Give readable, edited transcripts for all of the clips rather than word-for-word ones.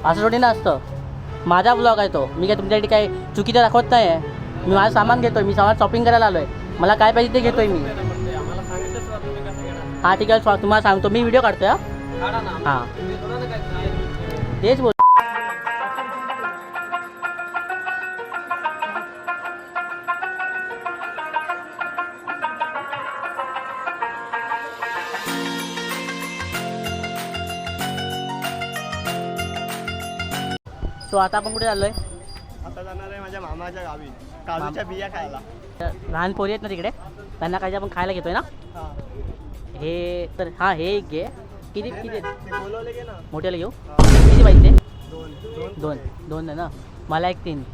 असं थोडी ना असतं. माझा ब्लॉग आहे तो. मी काय तुमच्यासाठी काय चुकीचं दाखवत नाही आहे. मी माझं सामान घेतोय. मी सामान शॉपिंग करायला आलो आहे. मला काय पाहिजे ते घेतोय मी. हां ठीक आहे, तुम्हाला सांगतो. मी व्हिडिओ काढतोय. हां तेच बोल. सो आता आपण कुठे चाललोय? आता जाणार आहे माझ्या मामाच्या गावी काजूच्या बिया खायला. लहान पोरी आहेत ना तिकडे, त्यांना काय आपण खायला घेतोय ना. हां हे तर हां हे एक घे. किती किती ते बोलवले घे ना. मोठ्याला घेऊ. किती पाहिजे? दोन दोन आहे ना. मला एक 3.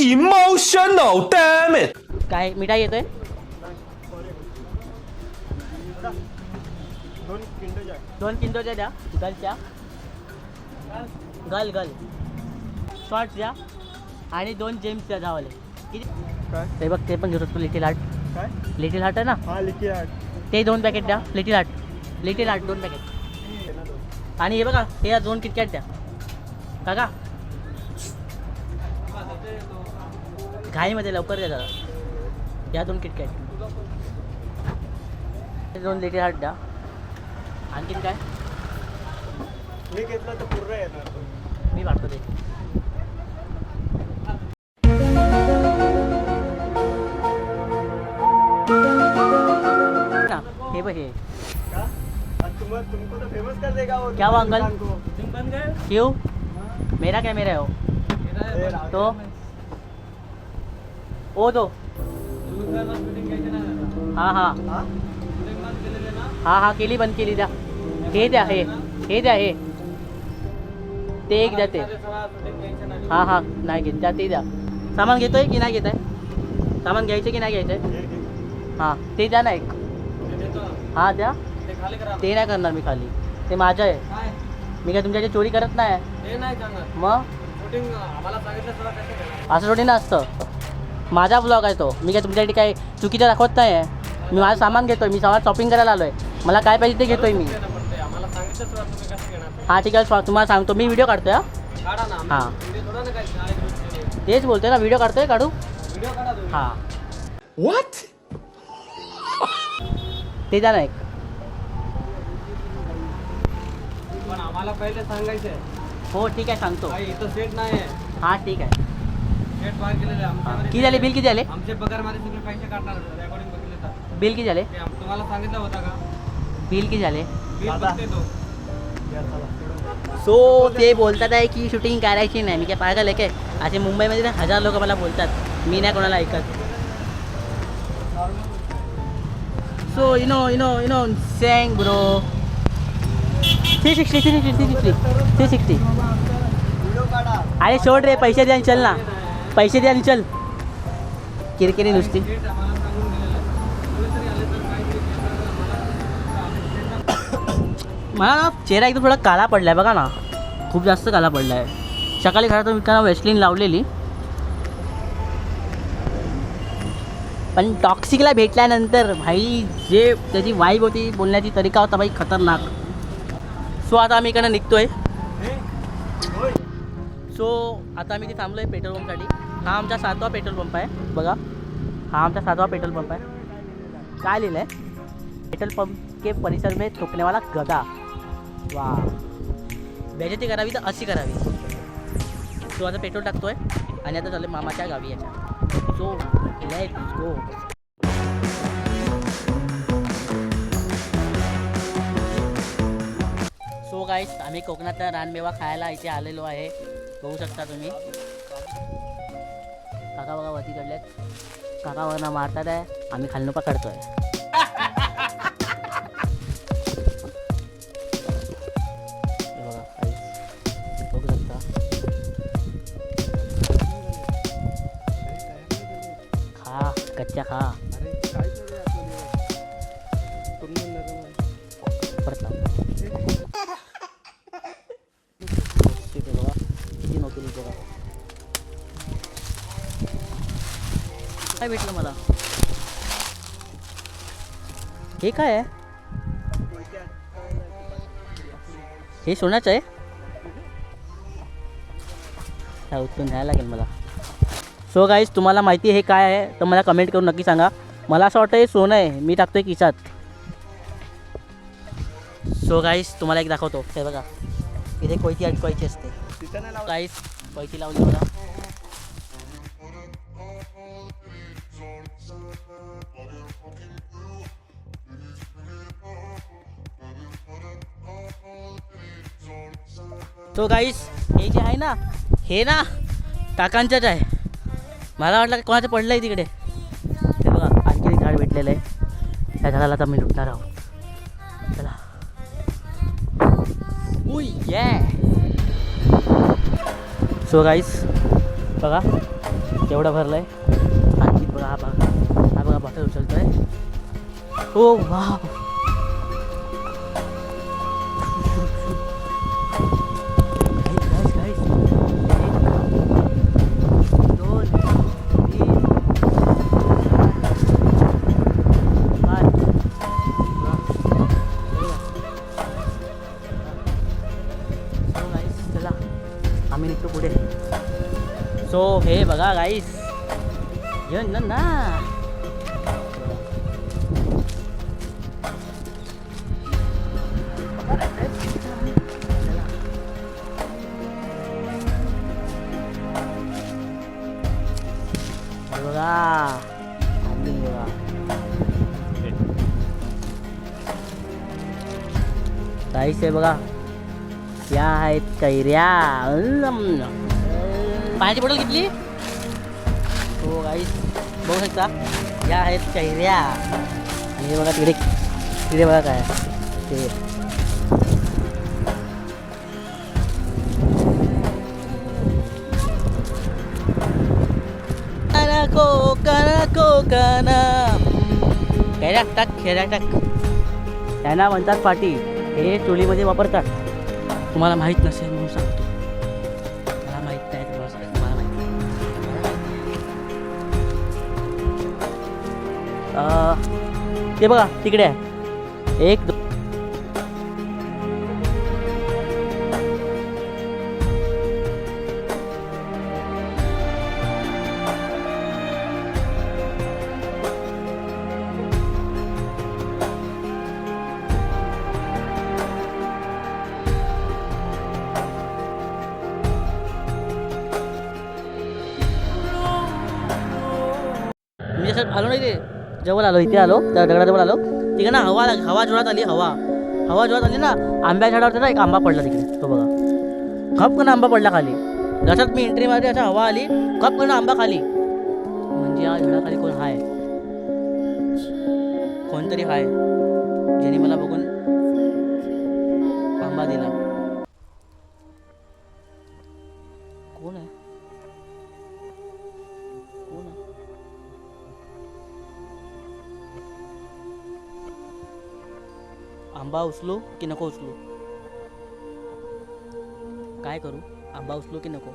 Emotional, damn it! काय मिठाई येतोय? दोन किंडोच्या द्या. गलच्या गल शॉर्ट्स द्या आणि 2 जेम्स द्या धावाले. किती? काय ते बघ, ते पण घेऊ शकतो. Little heart. काय लिटिल हार्ट आहे ना. हां लिखी आहे. ते 2 पॅकेट द्या. Little heart 2 packet. आणि हे बघा, हे 2 किटकॅट द्या काका. घाईमध्ये लवकर द्या जरा. या 2 किटकॅट. 2 लिटिल हार्ट द्या. आणखीन काय? मी घेतलं तर पूर्ण येणार. मी वाटतो ते. हे बघ हे का तुमको तो फेमस कर देगा वो. क्या वो अंकल? क्यों? मेरा कैमरा है वो. तो ओ दो. हाँ हाँ केली, बंद केली. द्या हे द्या. हे द्या. हे ते एक द्या. ते हां नाही घेत. द्या ते द्या. सामान घेतोय की नाही घेत आहे? सामान घ्यायचं की नाही घ्यायचं? हां ते द्या ना एक. हां द्या. ते नाही करणार मी खाली. ते माझं आहे. मी काय तुमच्याकडे चोरी करत नाही. मग असं थोडी ना असतं. माझा ब्लॉग आहे तो. मी काय तुमच्यासाठी काय चुकीचं दाखवत नाही आहे. मी माझं सामान घेतोय. मी सामान शॉपिंग करायला आलो आहे. मला काय पाहिजे ते घेतोय मी. हां ठीक आहे, तुम्हाला सांगतो. मी व्हिडिओ काढतोय. हां तेच बोलतोय ना. व्हिडिओ काढतोय. काढू. हां What? ते द्या ना एक. पण आम्हाला पहिले सांगायचं आहे. हो ठीक आहे, सांगतो. इथं सेट नाही आहे. हां ठीक आहे. सेट बाहेर केलेले हां किती झाले? बिल किती झाले? आमचे पगारमध्ये सगळे पैसे काढणार. रेकॉर्डिंग बघितले तर. बिल किती झाले? तुम्हाला सांगितलं होतं का? बिल किती झाले? बिल बघते तो. सो ते बोलतात आहे की शूटिंग करायची नाही. मी काय पागल आहे काय? असे मुंबईमध्ये ना 1000 लोक मला बोलतात. मी नाही कोणाला ऐकत. So you know sang bro. 360. अरे सोड रे. पैसे द्या आणि चल ना. पैसे द्या आणि चल. किरकिरी नुसती. मला ना चेहरा एकदम थोडा काळा पडला आहे बघा ना. खूप जास्त काळा पडला आहे. सकाळी खरं तर मी त्यांना वेस्लिन लावलेली, पण टॉक्सिकला भेटल्यानंतर भाई जे त्याची वाईब होती, बोलण्याची तरीका होता भाई खतरनाक. सो आता आम्ही इकडनं निघतोय. सो आता आम्ही इथे थांबलो आहे पेट्रोल पंपसाठी. हा आमचा 7वा पेट्रोल पंप आहे बघा. हा आमचा 7वा पेट्रोल पंप आहे. काय लिहिलं आहे? पेट्रोल पंप के परिसर में थुकने वाला गधा. वा, बेइज्जती करावी तर अशी करावी. सो आता पेट्रोल टाकतोय आणि आता चालू मामाच्या गावी याच्या. So let's go. So guys, आम्ही कोकणातला रानमेवा खायला इथे आलेलो आहे. बघू शकता तुम्ही. काका बघा वरती चढलेत. काका वरनं मारतात आहे. आम्ही खालनं पकडतोय. कच्चा खा. किती नोकरी करा. काय भेटलं मला? हे काय आहे? हे सोन्याचं आहे. हा उचलून घ्यायला लागेल मला. सो गाईज तुम्हाला माहिती हे काय आहे तर मला कमेंट करून नक्की सांगा. मला असं वाटतं हे सोनं आहे, मी टाकतोय खिशात. सो गाईज तुम्हाला एक दाखवतो. हे बघा इथे कोयती अडकवायची असते. तिथं नाही लावलं. गाईज कोयती लावली बघा. तो गाईज हे जे आहे ना हे ना काकांचंच आहे. मला वाटलं कोणाचं पडलं आहे तिकडे. ते बघा आणखी एक झाड भेटलेलं आहे. त्या झाडाला आता मी लुटणार आहोत. चला उय ये. सो गाईज बघा केवढं भरलं आहे. आणखी बघा हा बघा बॉटल उचलतोय. हो वाव. आम्ही निघतो पुढे. सो हे बघा गाईस ये ना बघा गाईस हे बघा या आहेत कैऱ्या. पाण्याची बॉटल घेतली. हो गाईस बघू शकता या आहेत कैऱ्या. आणि हे बघा तिकडे बघा काय ते कैऱ्या टाक. त्यांना म्हणतात पाटी. हे चुलीमध्ये वापरतात. तुम्हाला माहीत नसेल म्हणून सांगतो. मला माहीत नाही तुम्हाला सांगतो. तुम्हाला माहिती ते बघा तिकडे आहे. एक मी जसं आलो नाही ते जवळ आलो इथे आलो त्या दगडाजवळ आलो. तिकडे ना हवा जोरात आली. हवा जोरात आली ना आंब्या झाडावर त्याचा एक आंबा पडला तिकडे. तो बघा खपकन आंबा पडला खाली. जसंच मी एंट्री मारली असा हवा आली खपकन आंबा खाली. म्हणजे या झाडाखाली कोण आहे. कोणतरी आहे ज्याने मला बघून आंबा दिला. कोण आहे. आंबा उचलू की नको उचलू. काय करू. आंबा उचलू की नको.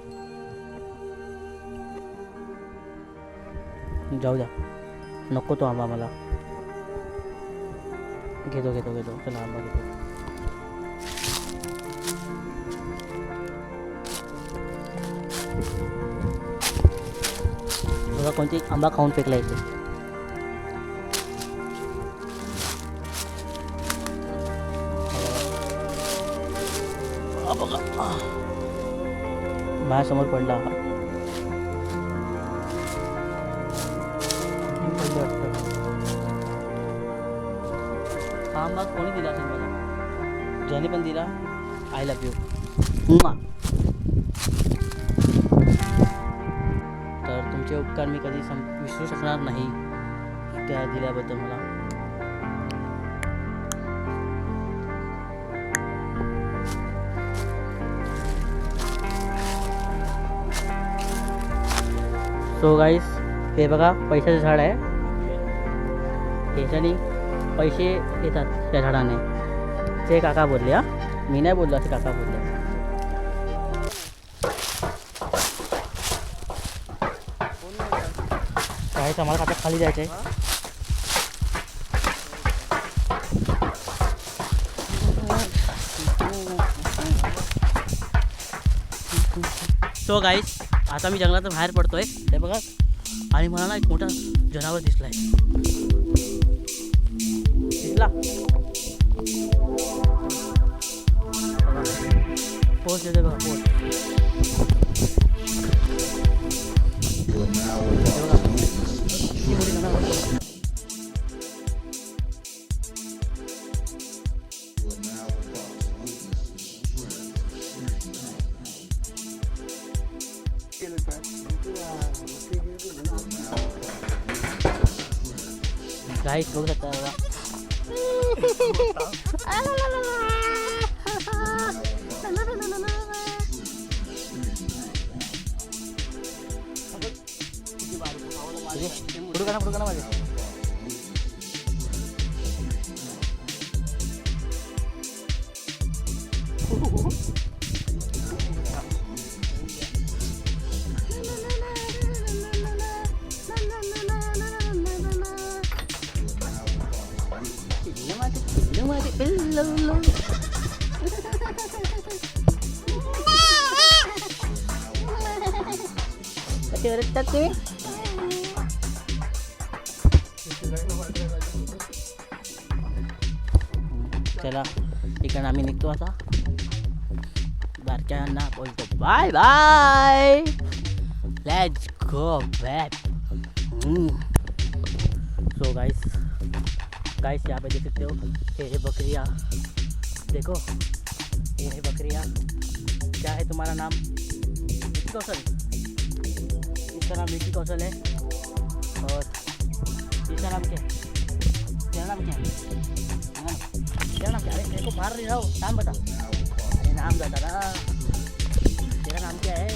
जाऊ द्या नको तो आंबा मला. घेतो चला आंबा घेतो. बघा कोणती आंबा खाऊन फेकला इथे. माझ्यासमोर पडला हा आंबा. कोणी दिला असेल मला. ज्याने पण दिला आय लव्ह यू. तर तुमचे उपकार मी कधी विसरू शकणार नाही त्या दिल्याबद्दल मला. सो गाईस हे बघा पैशाचं झाड आहे. ह्याच्याने पैसे येतात त्या झाडाने. ते काका बोलले. मी नाही बोललो असे काका बोलले. काय आम्हाला आता खाली जायचं आहे. सो गाईस आता मी जंगलात बाहेर पडतोय ते बघा आणि मला ना एक मोठा जनावर दिसलाय दिसला पोस्ट येते बघा पोस्ट गाईस बघू शकता बघा पुढं का माझे పిల్లలు चला इकडं आम्ही निघतो आता बारक्यांना बोलतो bye bye let's go back so guys यहाँ पे देख सकते हो ये बकरियाँ देखो ये है बकरियाँ क्या है तुम्हारा नाम मिकी कौशल इसका नाम मिकी कौशल है और इसका नाम क्या है तेरा नाम क्या है तेरा नाम क्या है तेरे को मार रही हो नाम बता अरे नाम बता ना तेरा नाम क्या है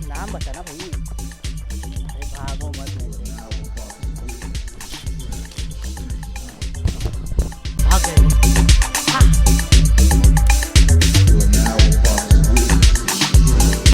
नाम बता ना भाई अरे भागो